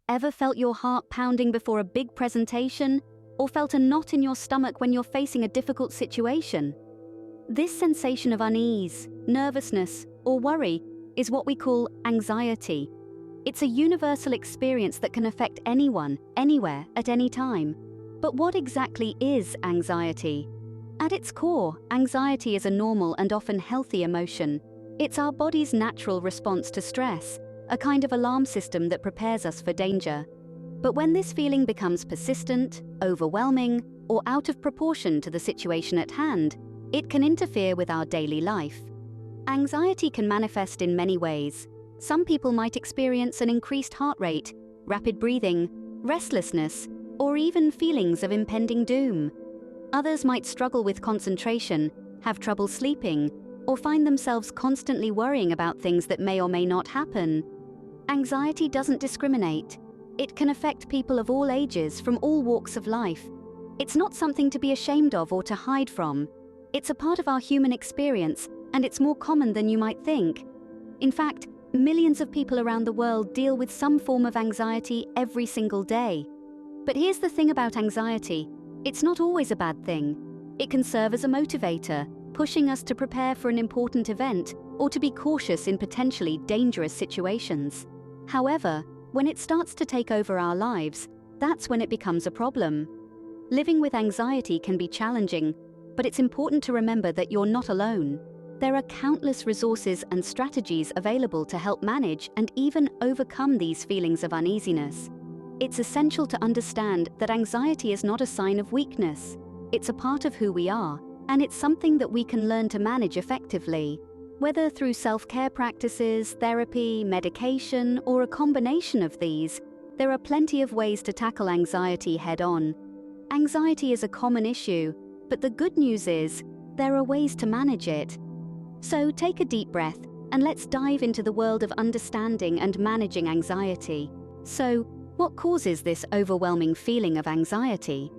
Ever felt your heart pounding before a big presentation, or felt a knot in your stomach when you're facing a difficult situation? This sensation of unease, nervousness, or worry is what we call anxiety. It's a universal experience that can affect anyone, anywhere, at any time. But what exactly is anxiety? At its core, anxiety is a normal and often healthy emotion. It's our body's natural response to stress, a kind of alarm system that prepares us for danger. But when this feeling becomes persistent, overwhelming, or out of proportion to the situation at hand, it can interfere with our daily life. Anxiety can manifest in many ways. Some people might experience an increased heart rate, rapid breathing, restlessness, or even feelings of impending doom. Others might struggle with concentration, have trouble sleeping, or find themselves constantly worrying about things that may or may not happen. Anxiety doesn't discriminate. It can affect people of all ages from all walks of life. It's not something to be ashamed of or to hide from. It's a part of our human experience, and it's more common than you might think. In fact, millions of people around the world deal with some form of anxiety every single day. But here's the thing about anxiety. It's not always a bad thing. It can serve as a motivator, pushing us to prepare for an important event or to be cautious in potentially dangerous situations. However, when it starts to take over our lives, that's when it becomes a problem. Living with anxiety can be challenging, but it's important to remember that you're not alone. There are countless resources and strategies available to help manage and even overcome these feelings of uneasiness. It's essential to understand that anxiety is not a sign of weakness. It's a part of who we are, and it's something that we can learn to manage effectively. Whether through self-care practices, therapy, medication, or a combination of these, there are plenty of ways to tackle anxiety head-on. Anxiety is a common issue, but the good news is, there are ways to manage it. So take a deep breath, and let's dive into the world of understanding and managing anxiety. So, what causes this overwhelming feeling of anxiety?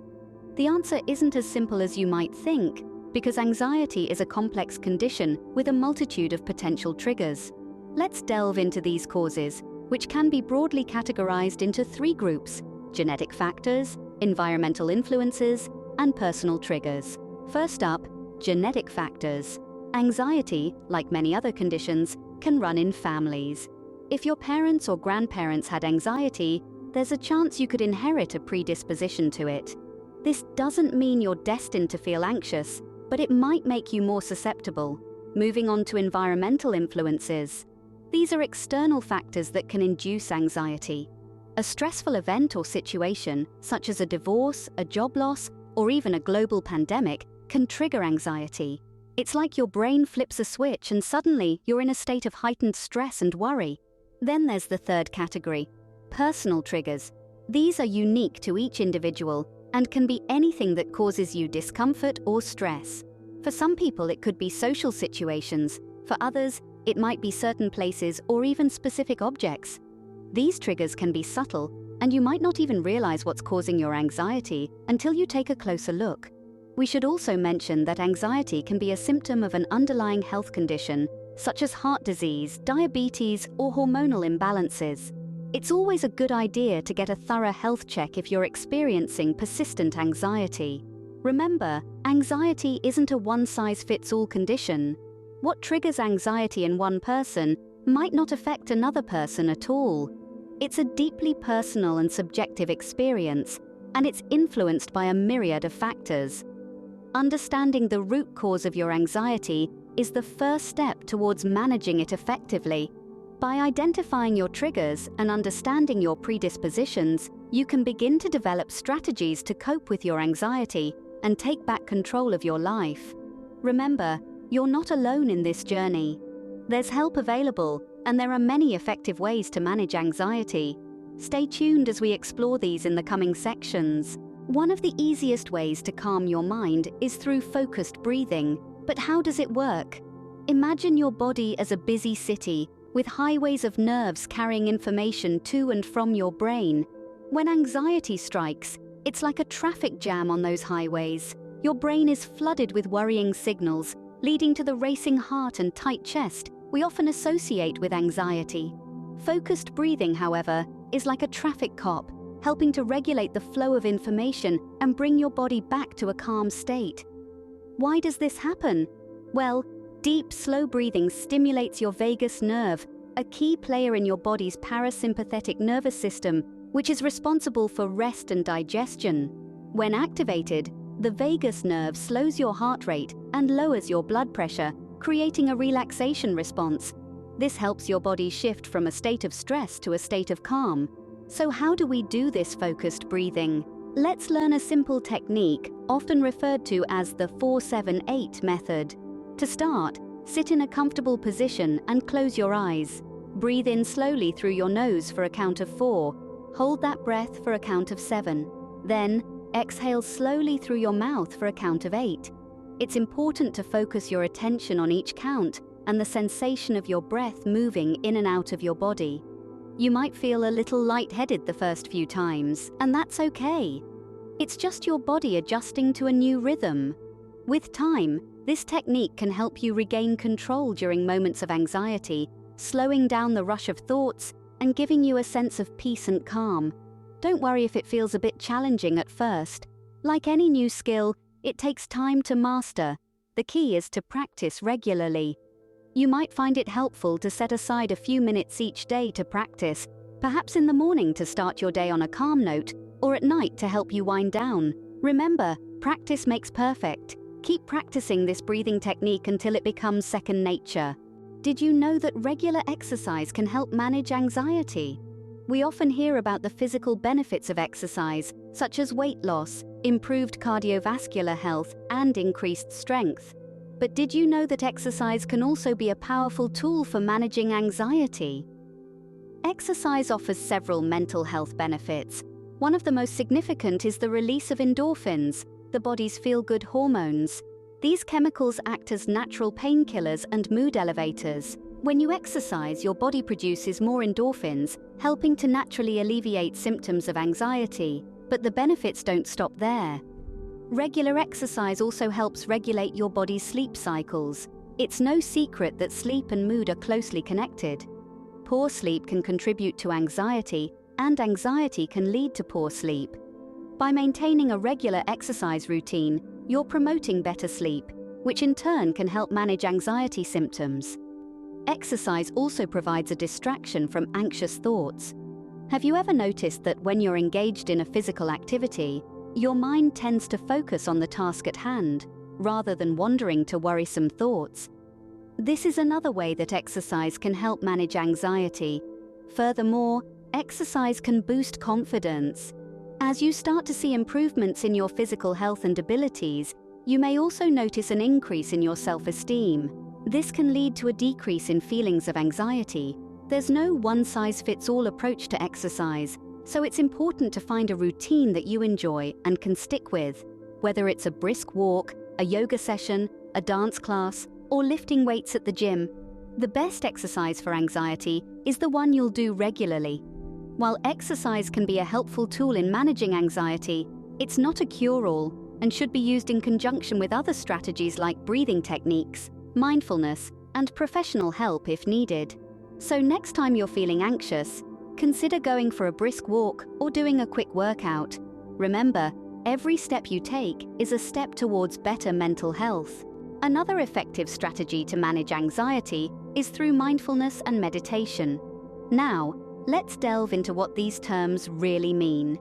The answer isn't as simple as you might think, because anxiety is a complex condition with a multitude of potential triggers. Let's delve into these causes, which can be broadly categorized into three groups: genetic factors, environmental influences, and personal triggers. First up, genetic factors. Anxiety, like many other conditions, can run in families. If your parents or grandparents had anxiety, there's a chance you could inherit a predisposition to it. This doesn't mean you're destined to feel anxious, but it might make you more susceptible. Moving on to environmental influences. These are external factors that can induce anxiety. A stressful event or situation, such as a divorce, a job loss, or even a global pandemic, can trigger anxiety. It's like your brain flips a switch and suddenly you're in a state of heightened stress and worry. Then there's the third category, personal triggers. These are unique to each individual and can be anything that causes you discomfort or stress. For some people, it could be social situations. For others, it might be certain places or even specific objects. These triggers can be subtle, and you might not even realize what's causing your anxiety until you take a closer look. We should also mention that anxiety can be a symptom of an underlying health condition, such as heart disease, diabetes, or hormonal imbalances. It's always a good idea to get a thorough health check if you're experiencing persistent anxiety. Remember, anxiety isn't a one-size-fits-all condition. What triggers anxiety in one person might not affect another person at all. It's a deeply personal and subjective experience, and it's influenced by a myriad of factors. Understanding the root cause of your anxiety is the first step towards managing it effectively. By identifying your triggers and understanding your predispositions, you can begin to develop strategies to cope with your anxiety and take back control of your life. Remember, you're not alone in this journey. There's help available, and there are many effective ways to manage anxiety. Stay tuned as we explore these in the coming sections. One of the easiest ways to calm your mind is through focused breathing. But how does it work? Imagine your body as a busy city, with highways of nerves carrying information to and from your brain. When anxiety strikes, it's like a traffic jam on those highways. Your brain is flooded with worrying signals, leading to the racing heart and tight chest we often associate with anxiety. Focused breathing, however, is like a traffic cop, helping to regulate the flow of information and bring your body back to a calm state. Why does this happen? Well, deep, slow breathing stimulates your vagus nerve, a key player in your body's parasympathetic nervous system, which is responsible for rest and digestion. When activated, the vagus nerve slows your heart rate and lowers your blood pressure, creating a relaxation response. This helps your body shift from a state of stress to a state of calm. So how do we do this focused breathing? Let's learn a simple technique, often referred to as the 4-7-8 method. To start, sit in a comfortable position and close your eyes. Breathe in slowly through your nose for a count of 4. Hold that breath for a count of 7. Then, exhale slowly through your mouth for a count of 8. It's important to focus your attention on each count and the sensation of your breath moving in and out of your body. You might feel a little lightheaded the first few times, and that's okay. It's just your body adjusting to a new rhythm. With time, this technique can help you regain control during moments of anxiety, slowing down the rush of thoughts and giving you a sense of peace and calm. Don't worry if it feels a bit challenging at first. Like any new skill, it takes time to master. The key is to practice regularly. You might find it helpful to set aside a few minutes each day to practice, perhaps in the morning to start your day on a calm note, or at night to help you wind down. Remember, practice makes perfect. Keep practicing this breathing technique until it becomes second nature. Did you know that regular exercise can help manage anxiety? We often hear about the physical benefits of exercise, such as weight loss, improved cardiovascular health, and increased strength. But did you know that exercise can also be a powerful tool for managing anxiety? Exercise offers several mental health benefits. One of the most significant is the release of endorphins, the body's feel-good hormones. These chemicals act as natural painkillers and mood elevators. When you exercise, your body produces more endorphins, helping to naturally alleviate symptoms of anxiety. But the benefits don't stop there. Regular exercise also helps regulate your body's sleep cycles. It's no secret that sleep and mood are closely connected. Poor sleep can contribute to anxiety, and anxiety can lead to poor sleep. By maintaining a regular exercise routine, you're promoting better sleep, which in turn can help manage anxiety symptoms. Exercise also provides a distraction from anxious thoughts. Have you ever noticed that when you're engaged in a physical activity, your mind tends to focus on the task at hand, rather than wandering to worrisome thoughts? This is another way that exercise can help manage anxiety. Furthermore, exercise can boost confidence. As you start to see improvements in your physical health and abilities, you may also notice an increase in your self-esteem. This can lead to a decrease in feelings of anxiety. There's no one-size-fits-all approach to exercise, so it's important to find a routine that you enjoy and can stick with. Whether it's a brisk walk, a yoga session, a dance class, or lifting weights at the gym, the best exercise for anxiety is the one you'll do regularly. While exercise can be a helpful tool in managing anxiety, it's not a cure-all and should be used in conjunction with other strategies like breathing techniques, mindfulness, and professional help if needed. So next time you're feeling anxious, consider going for a brisk walk or doing a quick workout. Remember, every step you take is a step towards better mental health. Another effective strategy to manage anxiety is through mindfulness and meditation. Now, let's delve into what these terms really mean.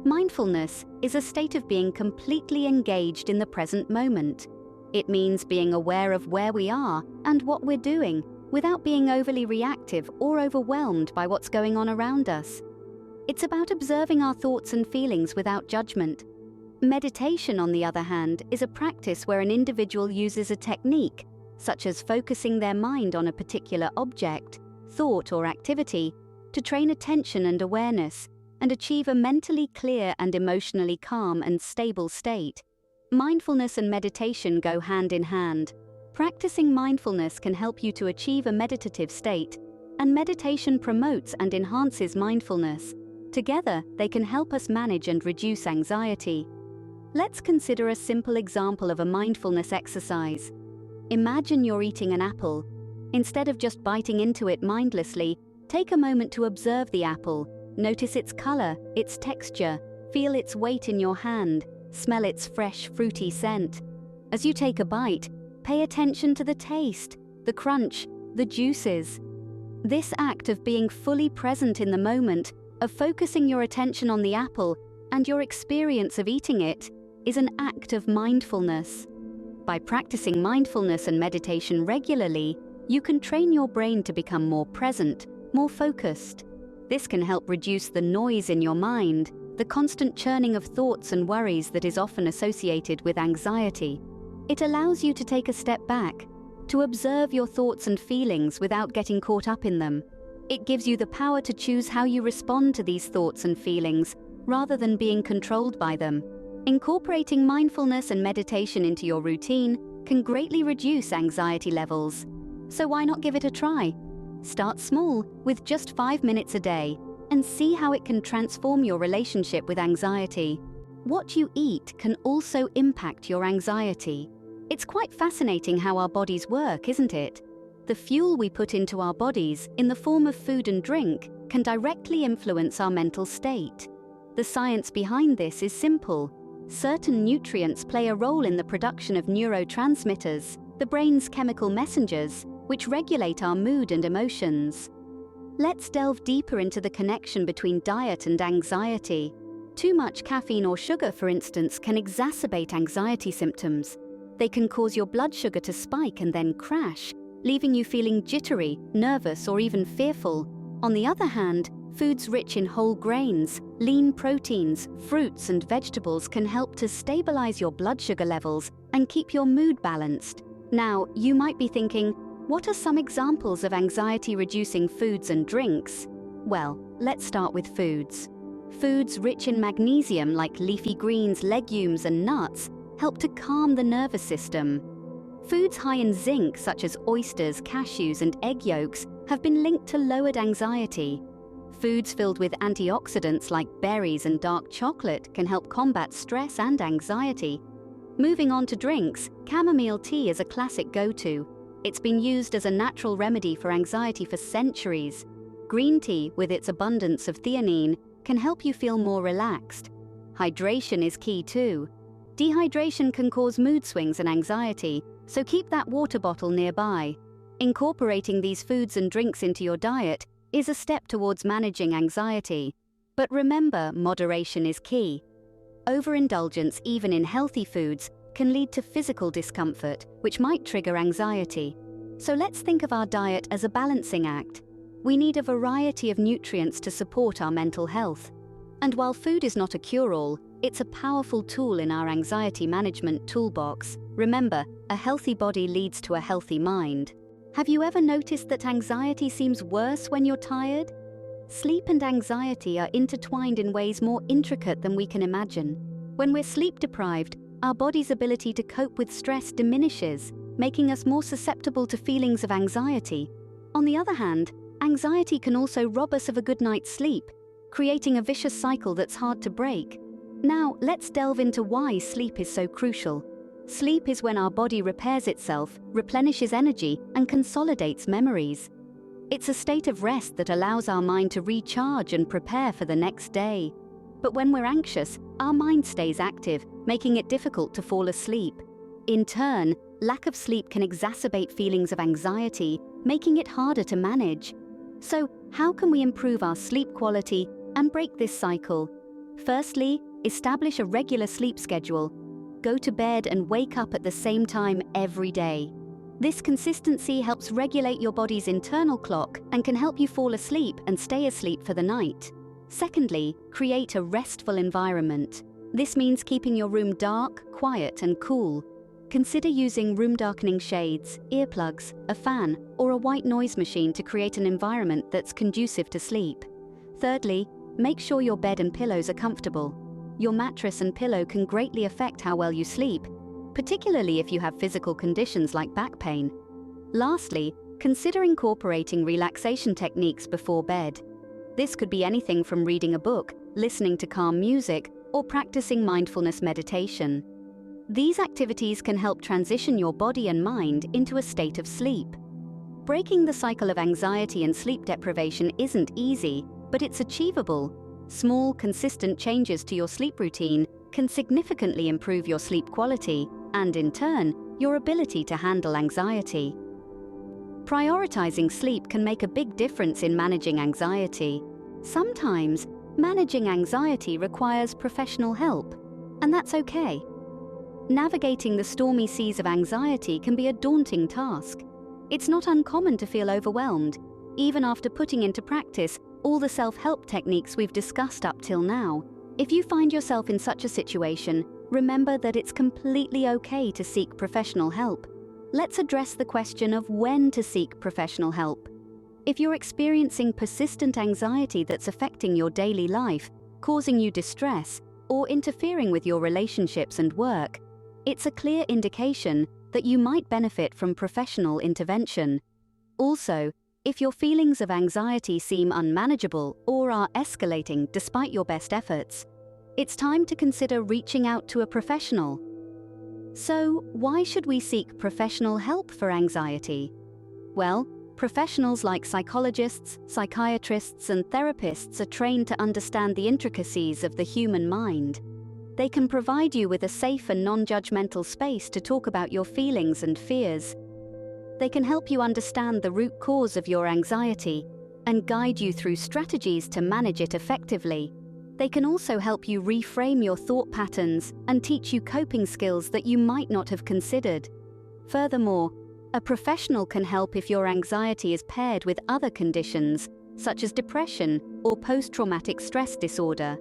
Mindfulness is a state of being completely engaged in the present moment. It means being aware of where we are and what we're doing, without being overly reactive or overwhelmed by what's going on around us. It's about observing our thoughts and feelings without judgment. Meditation, on the other hand, is a practice where an individual uses a technique, such as focusing their mind on a particular object, thought, or activity, to train attention and awareness, and achieve a mentally clear and emotionally calm and stable state. Mindfulness and meditation go hand in hand. Practicing mindfulness can help you to achieve a meditative state, and meditation promotes and enhances mindfulness. Together, they can help us manage and reduce anxiety. Let's consider a simple example of a mindfulness exercise. Imagine you're eating an apple. Instead of just biting into it mindlessly, take a moment to observe the apple, Notice its color, its texture, feel its weight in your hand, smell its fresh, fruity scent. As you take a bite, pay attention to the taste, the crunch, the juices. This act of being fully present in the moment, of focusing your attention on the apple and your experience of eating it, is an act of mindfulness. By practicing mindfulness and meditation regularly, you can train your brain to become more present, more focused. This can help reduce the noise in your mind, the constant churning of thoughts and worries that is often associated with anxiety. It allows you to take a step back, to observe your thoughts and feelings without getting caught up in them. It gives you the power to choose how you respond to these thoughts and feelings, rather than being controlled by them. Incorporating mindfulness and meditation into your routine can greatly reduce anxiety levels. So why not give it a try? Start small, with just 5 minutes a day, and see how it can transform your relationship with anxiety. What you eat can also impact your anxiety. It's quite fascinating how our bodies work, isn't it? The fuel we put into our bodies, in the form of food and drink, can directly influence our mental state. The science behind this is simple. Certain nutrients play a role in the production of neurotransmitters, the brain's chemical messengers, which regulate our mood and emotions. Let's delve deeper into the connection between diet and anxiety. Too much caffeine or sugar, for instance, can exacerbate anxiety symptoms. They can cause your blood sugar to spike and then crash, leaving you feeling jittery, nervous, or even fearful. On the other hand, foods rich in whole grains, lean proteins, fruits, and vegetables can help to stabilize your blood sugar levels and keep your mood balanced. Now, you might be thinking, what are some examples of anxiety-reducing foods and drinks? Well, let's start with foods. Foods rich in magnesium, like leafy greens, legumes, and nuts, help to calm the nervous system. Foods high in zinc, such as oysters, cashews, and egg yolks, have been linked to lowered anxiety. Foods filled with antioxidants like berries and dark chocolate can help combat stress and anxiety. Moving on to drinks, chamomile tea is a classic go-to. It's been used as a natural remedy for anxiety for centuries. Green tea, with its abundance of theanine, can help you feel more relaxed. Hydration is key too. Dehydration can cause mood swings and anxiety, so keep that water bottle nearby. Incorporating these foods and drinks into your diet is a step towards managing anxiety. But remember, moderation is key. Overindulgence, even in healthy foods, can lead to physical discomfort, which might trigger anxiety. So let's think of our diet as a balancing act. We need a variety of nutrients to support our mental health. And while food is not a cure-all, it's a powerful tool in our anxiety management toolbox. Remember, a healthy body leads to a healthy mind. Have you ever noticed that anxiety seems worse when you're tired? Sleep and anxiety are intertwined in ways more intricate than we can imagine. When we're sleep deprived, our body's ability to cope with stress diminishes, making us more susceptible to feelings of anxiety. On the other hand, anxiety can also rob us of a good night's sleep, creating a vicious cycle that's hard to break. Now, let's delve into why sleep is so crucial. Sleep is when our body repairs itself, replenishes energy, and consolidates memories. It's a state of rest that allows our mind to recharge and prepare for the next day. But when we're anxious, our mind stays active, making it difficult to fall asleep. In turn, lack of sleep can exacerbate feelings of anxiety, making it harder to manage. So, how can we improve our sleep quality and break this cycle? Firstly, establish a regular sleep schedule. Go to bed and wake up at the same time every day. This consistency helps regulate your body's internal clock and can help you fall asleep and stay asleep for the night. Secondly, create a restful environment. This means keeping your room dark, quiet, and cool. Consider using room-darkening shades, earplugs, a fan, or a white noise machine to create an environment that's conducive to sleep. Thirdly, make sure your bed and pillows are comfortable. Your mattress and pillow can greatly affect how well you sleep, particularly if you have physical conditions like back pain. Lastly, consider incorporating relaxation techniques before bed. This could be anything from reading a book, listening to calm music, or practicing mindfulness meditation. These activities can help transition your body and mind into a state of sleep. Breaking the cycle of anxiety and sleep deprivation isn't easy, but it's achievable. Small, consistent changes to your sleep routine can significantly improve your sleep quality and, in turn, your ability to handle anxiety. Prioritizing sleep can make a big difference in managing anxiety. Sometimes, managing anxiety requires professional help, and that's okay. Navigating the stormy seas of anxiety can be a daunting task. It's not uncommon to feel overwhelmed, even after putting into practice all the self-help techniques we've discussed up till now. If you find yourself in such a situation, remember that it's completely okay to seek professional help. Let's address the question of when to seek professional help. If you're experiencing persistent anxiety that's affecting your daily life, causing you distress, or interfering with your relationships and work, it's a clear indication that you might benefit from professional intervention. Also, if your feelings of anxiety seem unmanageable or are escalating despite your best efforts, it's time to consider reaching out to a professional. So, why should we seek professional help for anxiety? Well, professionals like psychologists, psychiatrists, and therapists are trained to understand the intricacies of the human mind. They can provide you with a safe and non-judgmental space to talk about your feelings and fears. They can help you understand the root cause of your anxiety and guide you through strategies to manage it effectively. They can also help you reframe your thought patterns and teach you coping skills that you might not have considered. Furthermore, a professional can help if your anxiety is paired with other conditions, such as depression or post-traumatic stress disorder.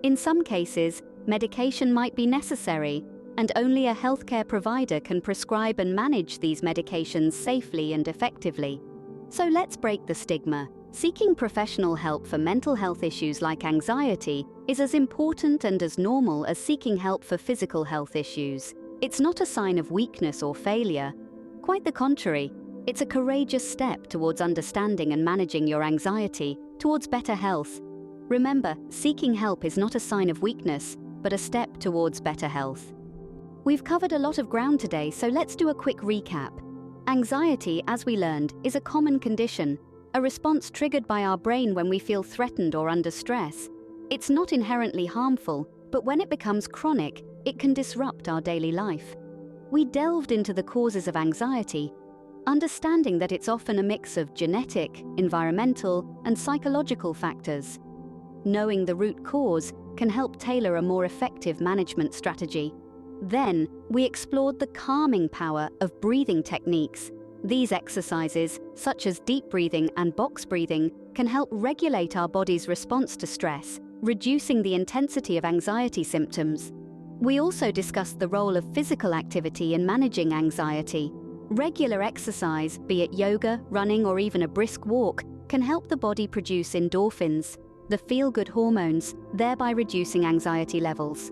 In some cases, medication might be necessary, and only a healthcare provider can prescribe and manage these medications safely and effectively. So let's break the stigma. Seeking professional help for mental health issues like anxiety is as important and as normal as seeking help for physical health issues. It's not a sign of weakness or failure. Quite the contrary, it's a courageous step towards understanding and managing your anxiety, towards better health. Remember, seeking help is not a sign of weakness, but a step towards better health. We've covered a lot of ground today, so let's do a quick recap. Anxiety, as we learned, is a common condition, a response triggered by our brain when we feel threatened or under stress. It's not inherently harmful, but when it becomes chronic, it can disrupt our daily life. We delved into the causes of anxiety, understanding that it's often a mix of genetic, environmental, and psychological factors. Knowing the root cause can help tailor a more effective management strategy. Then, we explored the calming power of breathing techniques. These exercises, such as deep breathing and box breathing, can help regulate our body's response to stress, reducing the intensity of anxiety symptoms. We also discussed the role of physical activity in managing anxiety. Regular exercise, be it yoga, running, or even a brisk walk, can help the body produce endorphins, the feel-good hormones, thereby reducing anxiety levels.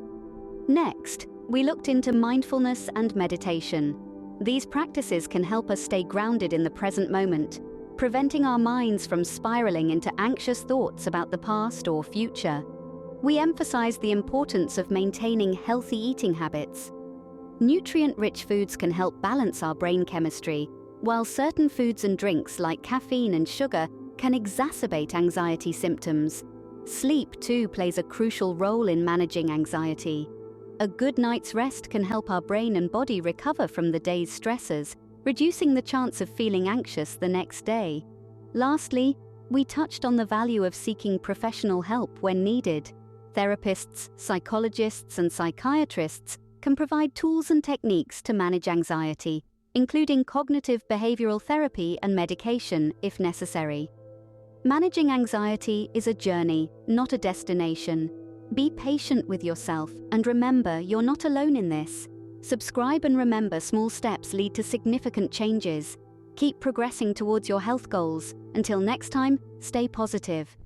Next, we looked into mindfulness and meditation. These practices can help us stay grounded in the present moment, preventing our minds from spiraling into anxious thoughts about the past or future. We emphasized the importance of maintaining healthy eating habits. Nutrient-rich foods can help balance our brain chemistry, while certain foods and drinks like caffeine and sugar can exacerbate anxiety symptoms. Sleep, too, plays a crucial role in managing anxiety. A good night's rest can help our brain and body recover from the day's stresses, reducing the chance of feeling anxious the next day. Lastly, we touched on the value of seeking professional help when needed. Therapists, psychologists, and psychiatrists can provide tools and techniques to manage anxiety, including cognitive behavioral therapy and medication if necessary. Managing anxiety is a journey, not a destination. Be patient with yourself and remember you're not alone in this. Subscribe and remember, small steps lead to significant changes. Keep progressing towards your health goals. Until next time, stay positive.